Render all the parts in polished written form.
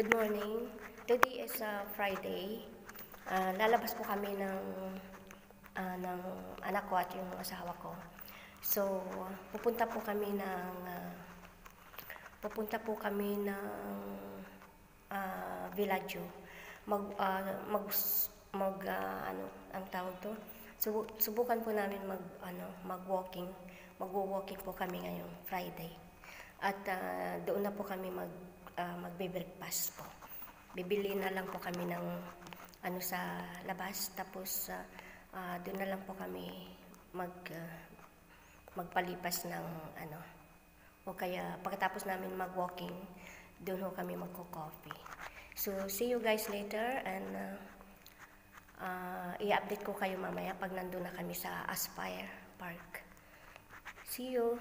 Good morning. Today is Friday. Lalabas po kami ng anak ko at yung asawa ko. So, pupunta po kami ng Villaggio. Ang tawag to? Subukan po namin mag-walking. Magwo-walking po kami ngayong Friday. At doon na po kami magbe-breakfast po. Bibili na lang po kami ng sa labas, tapos doon na lang po kami magpalipas ng o kaya pagkatapos namin mag-walking, doon ho kami magko-coffee. So, see you guys later, and i-update ko kayo mamaya pag nandun na kami sa Aspire Park. See you!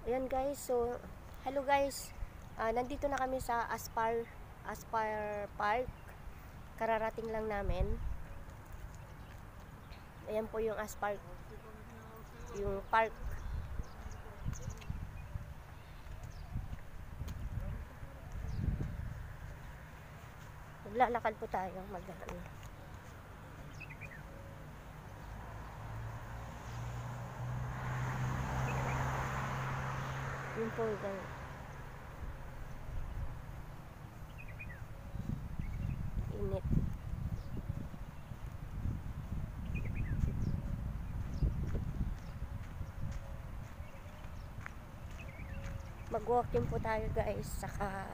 Ayan guys, so hello guys, nandito na kami sa Aspire Park. Kararating lang namin. Ayan po yung Aspire, yung park. Maglalakad po tayo, yun po ganun. Init. Mag-walking po tayo guys, saka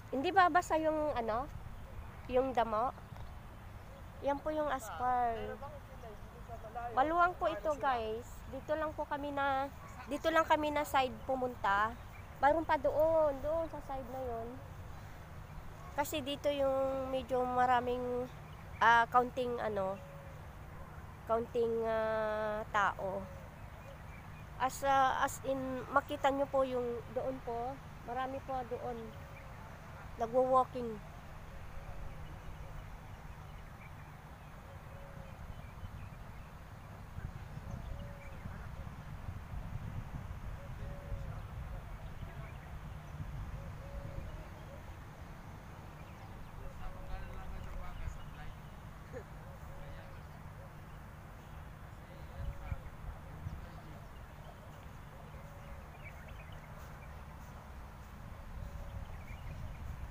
hindi ba basta yung yung damo? Yan po yung Aspire. Maluwang po ito guys. Dito lang kami na side pumunta. Baron pa doon sa side na yon. Kasi dito yung medyo maraming counting tao. As in makita nyo po yung doon po. Marami po doon nagwo-walking.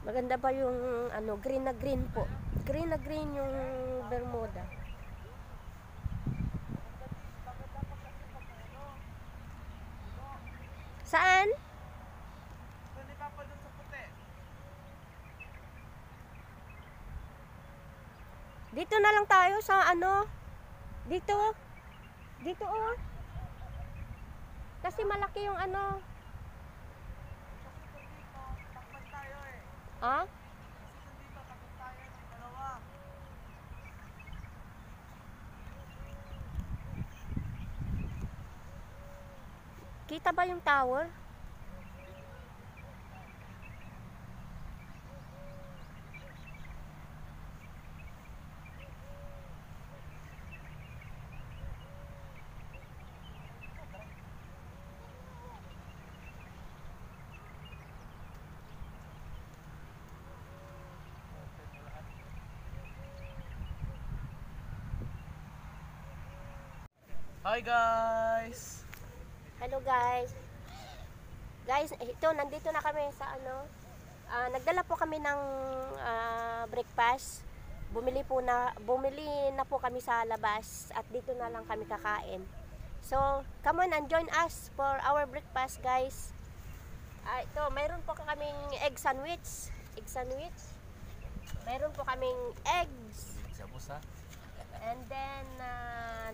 Maganda pa yung green na green po. Green na green yung Bermuda. Saan? Dito na lang tayo sa dito. Dito oh. Kasi malaki yung Kita ba yung tower? Hi guys! Hello guys. Guys, ito nandito na kami sa nagdala po kami ng breakfast. Bumili na po kami sa labas at dito na lang kami kakain. So, come on and join us for our breakfast, guys. Ito, mayroon po kaming egg sandwich. Mayroon po kaming eggs. And then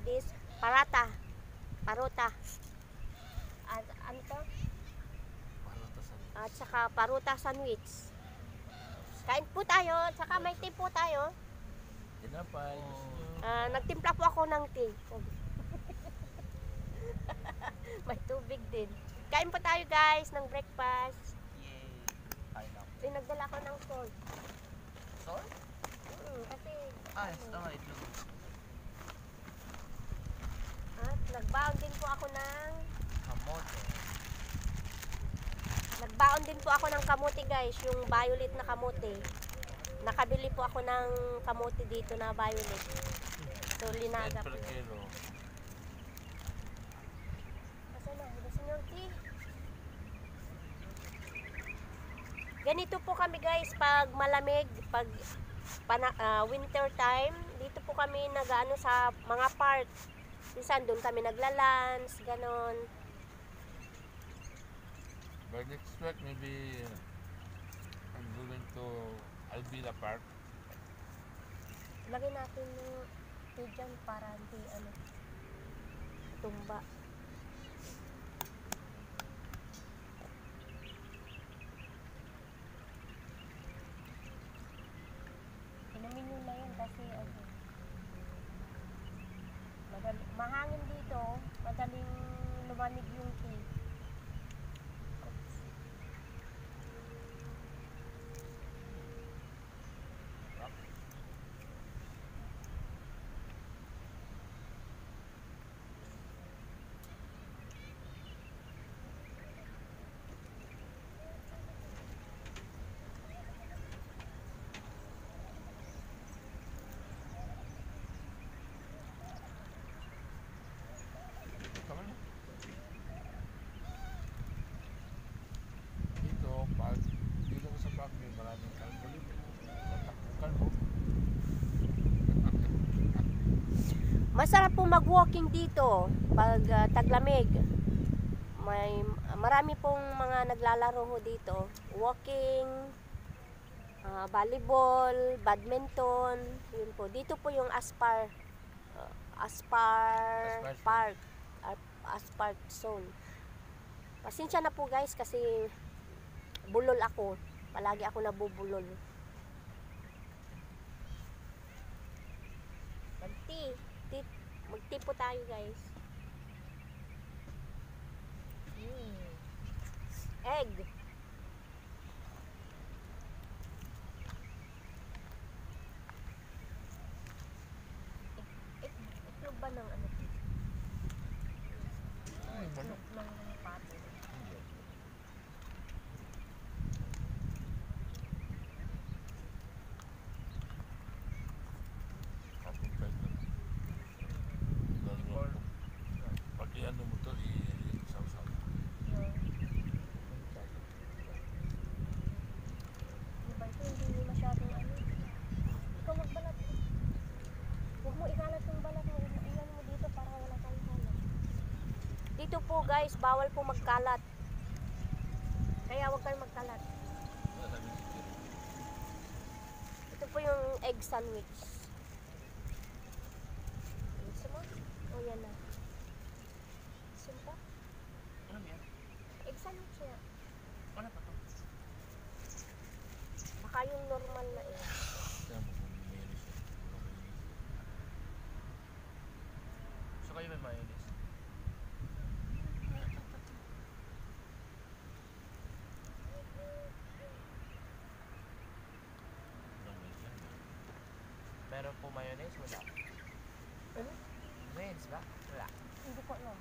this parota. At At saka paruta sandwich. Kain po tayo, tsaka may tea po tayo. Tinapay. Nagtimpla po ako ng tea. May tubig din. Kain po tayo guys ng breakfast. Yay. Ay, lang. Pinagdala ko ng salt. Salt? Kasi Itlog. at nagbaon din po ako ng Kamote. kamote guys, yung violet na kamote. Nakabili po ako ng kamote dito na violet. So linaga 10 po. per kilo. Asan na? Gusto niyo tea? Ganito po kami guys pag malamig, pag winter time, dito po kami nag-ano sa mga park. Minsan doon kami nagla-lunch, ganon. By next week, maybe I'm going to Albila Park. Lagyan natin yung tea dyan para hindi tumba. Inamin nyo na yun kasi mahangin dito, madaling lumamig yung tea. Oops. Tama na. Dito ko sa park, may maraming kalbo dito. Tatakbukan mo. Masarap po mag-walking dito pag taglamig. Marami pong mga naglalaro ho dito. Walking, volleyball, badminton, yun po. Dito po yung Aspar Park, Aspar Zone. Pasensya na po guys kasi bulol ako. Palagi ako nabubulol. Mag-tea po tayo guys. Egg. Itlog ba ng ano? Itlog ng pato. Kapag pwede. Pag i-ano mo to, i-saw-saw. Diba ito hindi masyadong ano? Ikaw magbalat. Huwag mo ikalat yung balat mo. Ilan mo dito para wala kang kalat. Dito po guys, bawal po magkalat. Kaya huwag kayong magkalat. Ito po yung egg sandwich. Gusto mo? O yan na. Gusto mo? Ano yan? Egg sandwich na. Ano pa to? Baka yung normal na egg. Kaya mo kung meron siya. So kayo may mayonnaise? Meron po mayonnaise? Wala. Ano? Mayonnaise ba? Wala. Hindi ko alam.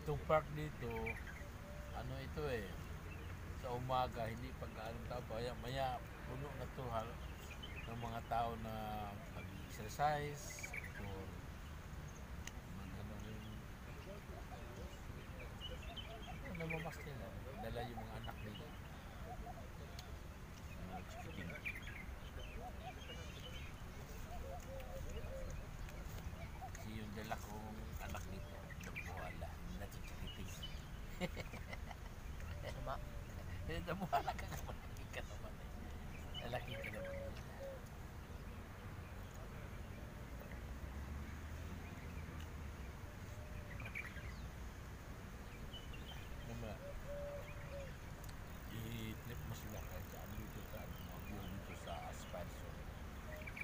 Itong park dito, ano ito sa umaga, hindi pagkaalam tao, maya puno na to ng mga tao na mag-exercise or ano rin. namamastil na. Dala yung mga anak nila. Mga chikiting. Kasi yung dala kong anak dito, nabuhala. Nachichikiting. Suma. Nabuhala ka naman. Lalaki ka naman eh. Lalaki ka naman. Nama, i-trip mo sila kahit saan dito sa mga view dito sa Aspanso.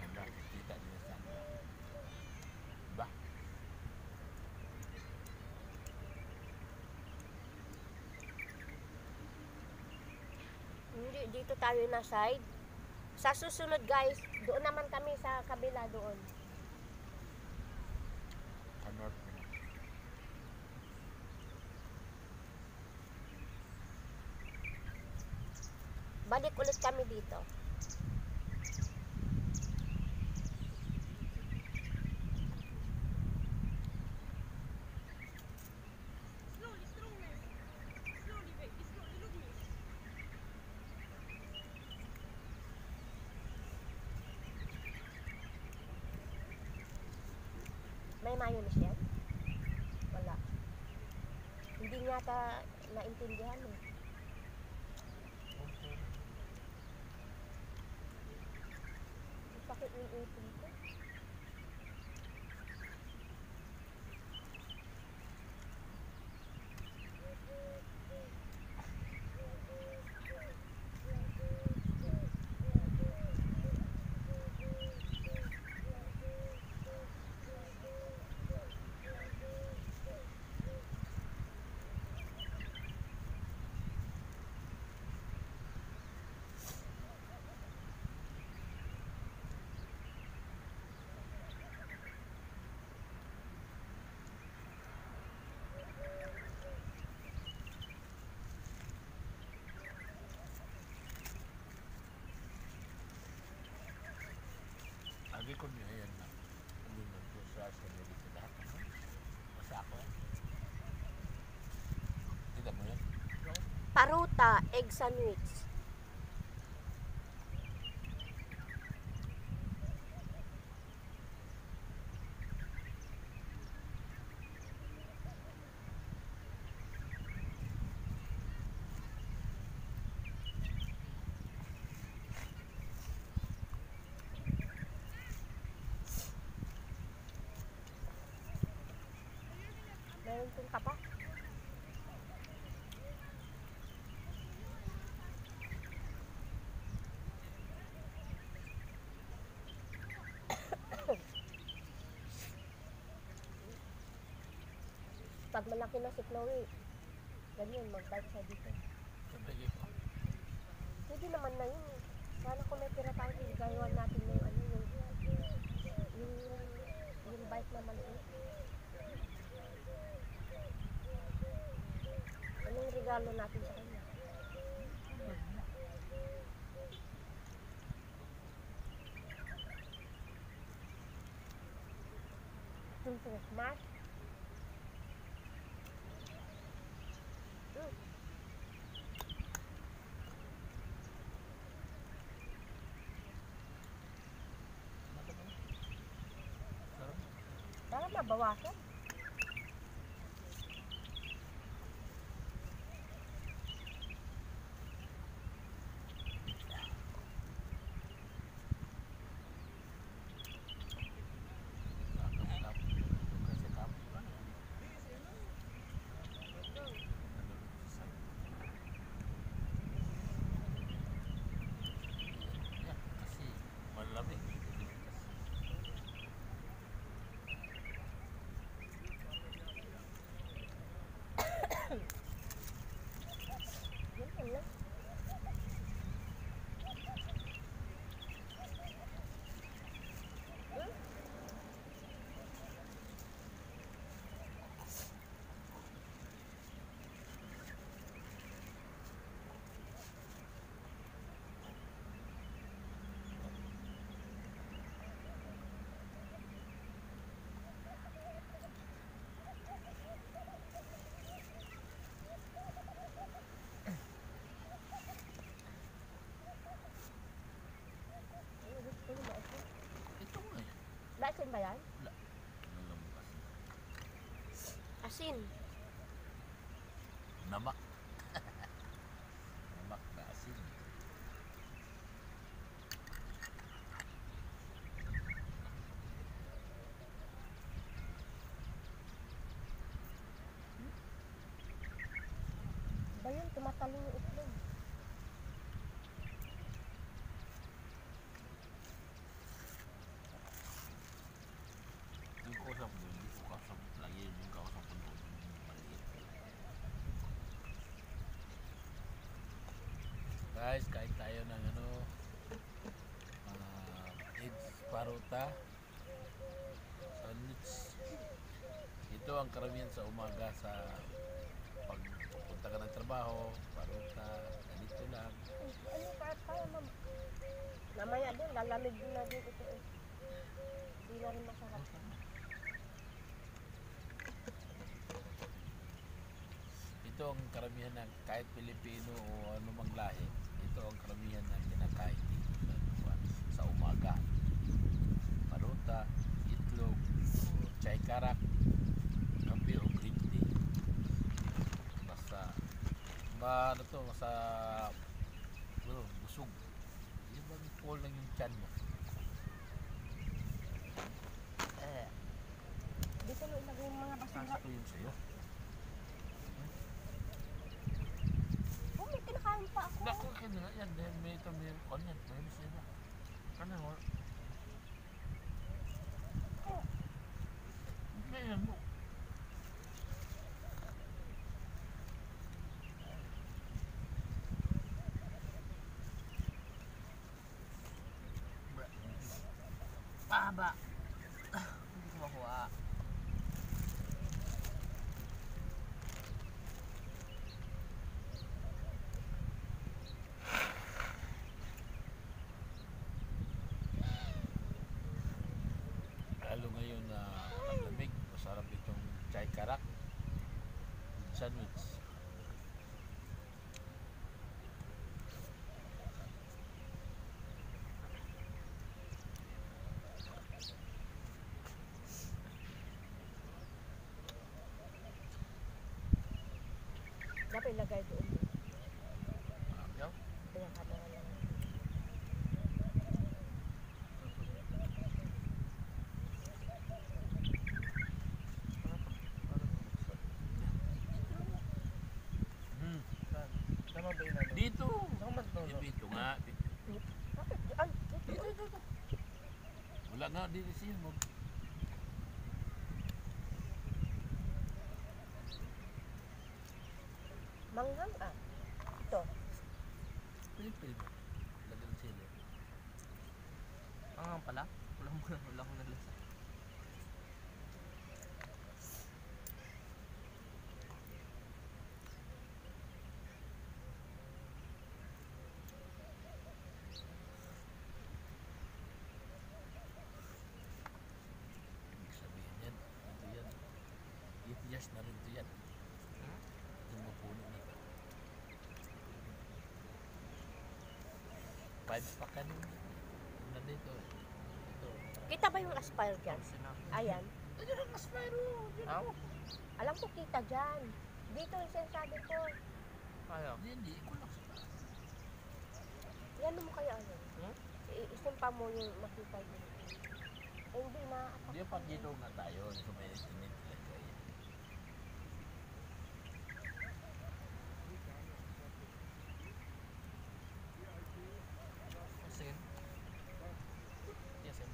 Na nakikita nila sa ano. Diba? Hindi, dito tayo na side. Sa susunod guys, doon naman kami sa kabila doon. Sa north naman. Balik ulit kami dito. May mayonnaise yan? Wala. Hindi nga ta naintindihan eh. Bakit yung ipin ko? Sabi ko niya yan na. Ano na po sa dito lahat. Basta ako. Kita mo yan? Paruta, egg sandwich. Meron pong kapa. Pag malaki na si Chloe, ganyan, mag-bike siya dito. Sabi ko. Pwede naman na yun. Sana kung may pira tayo, gagawan natin yung ano, yung bike na maliit. Anong regalo natin sa kanya? Christmas? Para mabawasan. Kasi malamig. Yun lang. ba yan? Nalambas. Asin. Namak. Namak na asin. Ba yun? Tumatalo yung itlog. Yung kausap mo, hindi ko kausap lagi yung kausap ko doon. Maliit. Guys, kain tayo ng ano, eggs paruta, sandwich. Ito ang karamihan sa umaga sa pagpunta ka ng trabaho, paruta, ganito lang. Ano ka pa, ma'am? Namaya din, lalamig din na din ito eh. Hindi na rin masarap. Ito ang karamihan ng kahit Pilipino o anumang lahi, ito ang karamihan ng kinakain dito sa umaga. Paruta, itlog, o chai karak, kape o green tea. Basta, ano to, basta, busog. Yung bang full lang yung tiyan mo. Dito lo ilagay yung mga basura. Nasa ko yun sa'yo. Oh, may kinakain pa ako. Naku, kanina yan. Dahil may ito, may kanyan. May sila. Ano mo? Ganyan mo. Pahaba. Hindi ko makuha. Lalo ngayon na ang lamig, masarap itong chai karak sandwich. Dapat ilagay doon. Yaw? Ayan, katawa lang. Saan? Tama ba yun ano? Dito! Saan ka matulog? Dito nga. Bakit? Ay, Dito. Wala nga, dito siya mo. manghang ah. Ito. Pilipil mo. Lagyan sila. Ang pala? Wala akong nalasa. Ibig sabihin yan. Ito yan. 8 years na rin ito yan. Itong mapuno na ito. 5 pa kanina. Nandito. Ito. Kita ba yung aspire dyan? Ayan. Ayun ang aspiro. Aw? Alam ko kita dyan. Dito yung sinasabi ko. Ayaw. Hindi ko lang sa taas. Yan mo kaya ano? Hmm? Isimpa mo yung makita dito. Eh, hindi na. Hindi pa dito nga tayo. So may estimate talaga yan. Asin? Asin?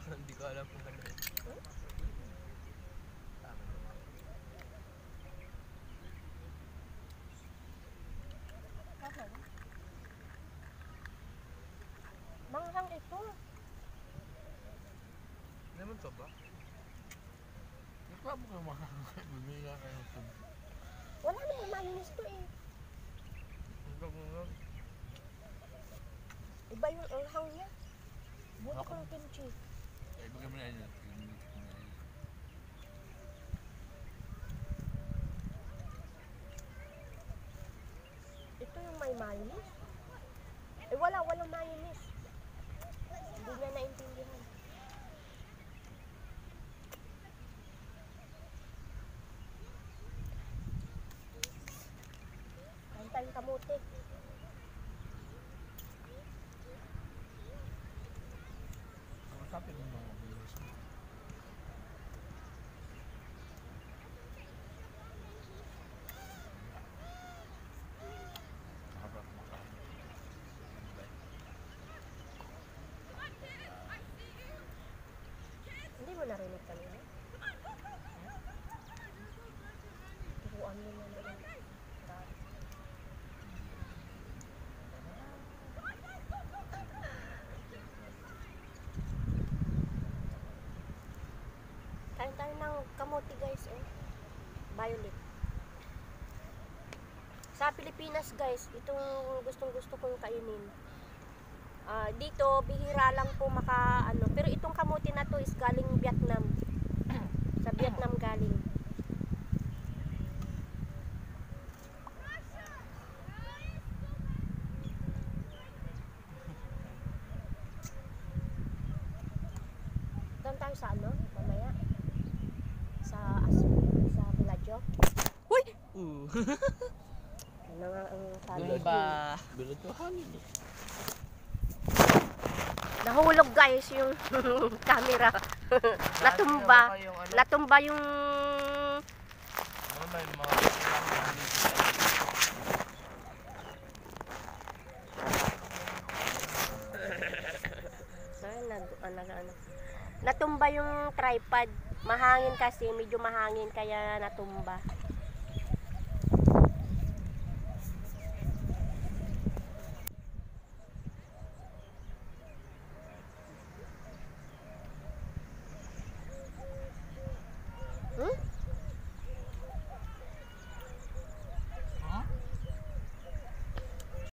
Hindi ko alam kung ano yun. Tama. Manghang ito. Lemon to ba? Ikaw mo kayo bumila kayo sa Wala namang mayonnaise to eh. Iba yung anghang niya. Buti ko ng kimchi. ay bagaimana yan. Ito yung may mayonnaise. Eh walang mayonnaise. Hindi niya naintindihan. kamote. Kausapin mo mga viewers mo. Habang kumakain. Hindi mo narinig kanina? Turuan mo na doon. Kain tayo ng kamote guys, oh. Violet. Sa Pilipinas guys, itong gustong gusto kong kainin. Dito, bihira lang po pero itong kamote na to is galing Vietnam. Sa Vietnam galing. Doon tayo sa mamaya. Sa Villaggio. Huy! Ano nga ang sabi? Diba? Bilutuhan. Nahulog guys yung camera. Natumba. Natumba yung Ano ba yung mga natumba yung tripod. Mahangin kasi, medyo mahangin kaya natumba.